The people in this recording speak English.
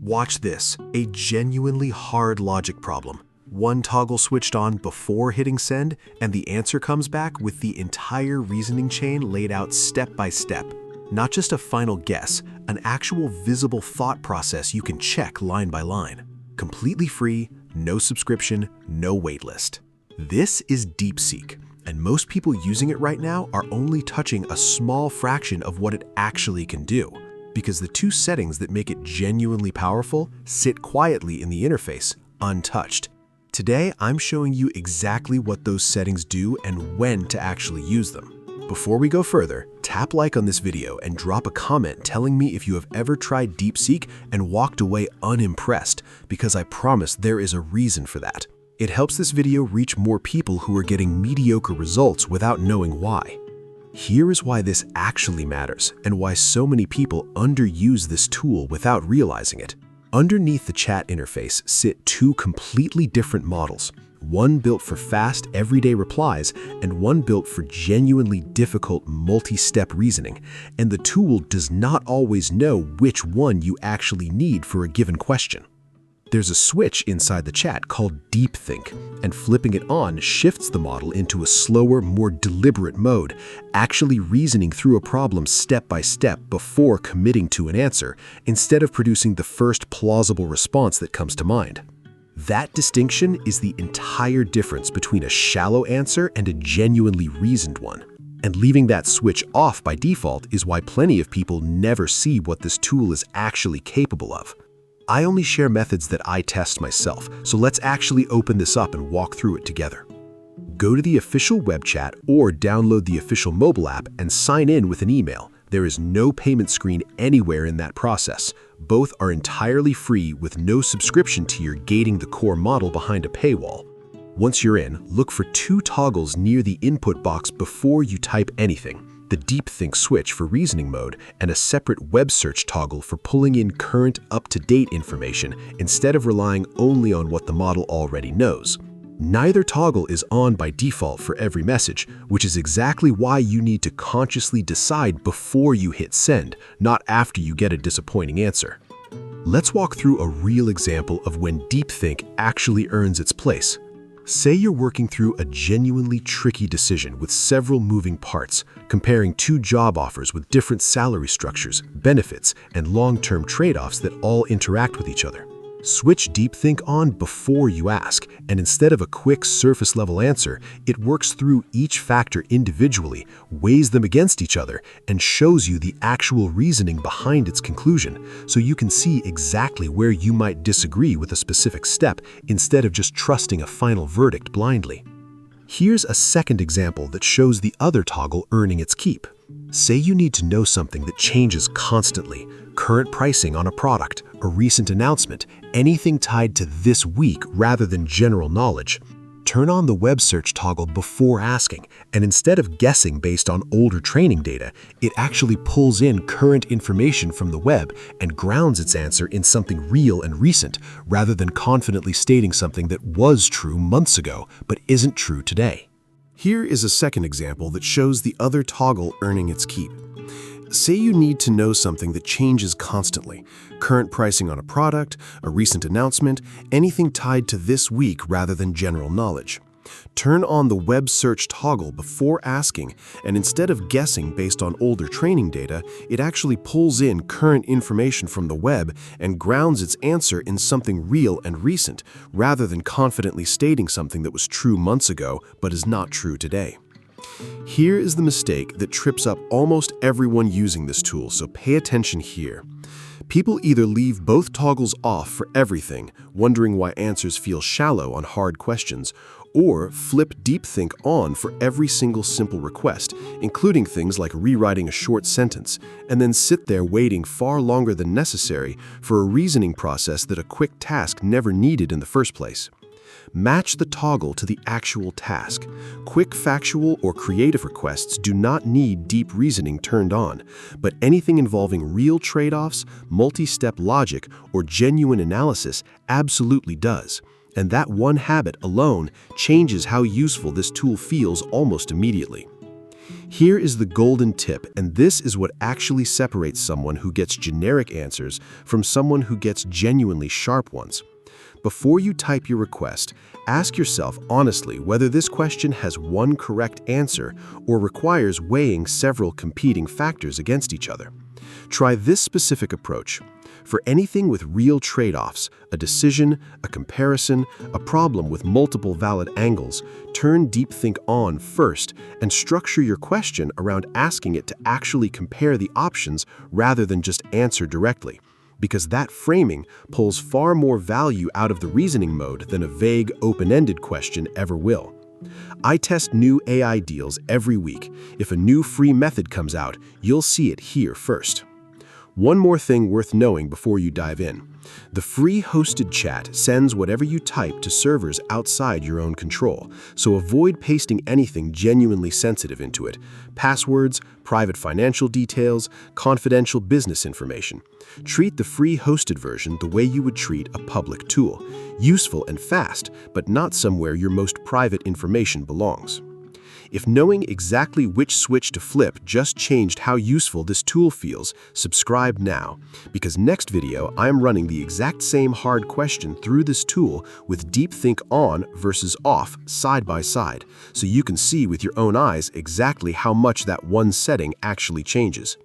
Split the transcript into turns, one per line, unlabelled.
Watch this, a genuinely hard logic problem. One toggle switched on before hitting send, and the answer comes back with the entire reasoning chain laid out step by step. Not just a final guess, an actual visible thought process you can check line by line. Completely free, no subscription, no waitlist. This is DeepSeek, and most people using it right now are only touching a small fraction of what it actually can do, because the two settings that make it genuinely powerful sit quietly in the interface, untouched. Today, I'm showing you exactly what those settings do and when to actually use them. Before we go further, tap like on this video and drop a comment telling me if you have ever tried DeepSeek and walked away unimpressed, because I promise there is a reason for that. It helps this video reach more people who are getting mediocre results without knowing why. Here is why this actually matters and why so many people underuse this tool without realizing it. Underneath the chat interface sit two completely different models, one built for fast, everyday replies and one built for genuinely difficult multi-step reasoning, and the tool does not always know which one you actually need for a given question. There's a switch inside the chat called DeepThink, and flipping it on shifts the model into a slower, more deliberate mode, actually reasoning through a problem step by step before committing to an answer, instead of producing the first plausible response that comes to mind. That distinction is the entire difference between a shallow answer and a genuinely reasoned one. And leaving that switch off by default is why plenty of people never see what this tool is actually capable of. I only share methods that I test myself, so let's actually open this up and walk through it together. Go to the official web chat or download the official mobile app and sign in with an email. There is no payment screen anywhere in that process. Both are entirely free with no subscription tier gating the core model behind a paywall. Once you're in, look for two toggles near the input box before you type anything. The DeepThink switch for reasoning mode, and a separate web search toggle for pulling in current, up-to-date information instead of relying only on what the model already knows. Neither toggle is on by default for every message, which is exactly why you need to consciously decide before you hit send, not after you get a disappointing answer. Let's walk through a real example of when DeepThink actually earns its place. Say you're working through a genuinely tricky decision with several moving parts, comparing two job offers with different salary structures, benefits, and long-term trade-offs that all interact with each other. Switch DeepThink on before you ask, and instead of a quick surface-level answer, it works through each factor individually, weighs them against each other, and shows you the actual reasoning behind its conclusion, so you can see exactly where you might disagree with a specific step instead of just trusting a final verdict blindly. Here's a second example that shows the other toggle earning its keep. Say you need to know something that changes constantly, current pricing on a product, a recent announcement, anything tied to this week rather than general knowledge. Turn on the web search toggle before asking, and instead of guessing based on older training data, it actually pulls in current information from the web and grounds its answer in something real and recent, rather than confidently stating something that was true months ago but isn't true today. Here is a second example that shows the other toggle earning its keep. Say you need to know something that changes constantly, current pricing on a product, a recent announcement, anything tied to this week rather than general knowledge. Turn on the web search toggle before asking, and instead of guessing based on older training data, it actually pulls in current information from the web and grounds its answer in something real and recent, rather than confidently stating something that was true months ago but is not true today. Here is the mistake that trips up almost everyone using this tool, so pay attention here. People either leave both toggles off for everything, wondering why answers feel shallow on hard questions, or flip DeepThink on for every single simple request, including things like rewriting a short sentence, and then sit there waiting far longer than necessary for a reasoning process that a quick task never needed in the first place. Match the toggle to the actual task. Quick factual or creative requests do not need deep reasoning turned on, but anything involving real trade-offs, multi-step logic, or genuine analysis absolutely does. And that one habit alone changes how useful this tool feels almost immediately. Here is the golden tip, and this is what actually separates someone who gets generic answers from someone who gets genuinely sharp ones. Before you type your request, ask yourself honestly whether this question has one correct answer or requires weighing several competing factors against each other. Try this specific approach. For anything with real trade-offs, a decision, a comparison, a problem with multiple valid angles, turn DeepSeek on first and structure your question around asking it to actually compare the options rather than just answer directly, because that framing pulls far more value out of the reasoning mode than a vague, open-ended question ever will. I test new AI deals every week. If a new free method comes out, you'll see it here first. One more thing worth knowing before you dive in. The free hosted chat sends whatever you type to servers outside your own control, so avoid pasting anything genuinely sensitive into it. Passwords, private financial details, confidential business information. Treat the free hosted version the way you would treat a public tool. Useful and fast, but not somewhere your most private information belongs. If knowing exactly which switch to flip just changed how useful this tool feels, subscribe now, because next video I'm running the exact same hard question through this tool with DeepSeek on versus off side by side, so you can see with your own eyes exactly how much that one setting actually changes.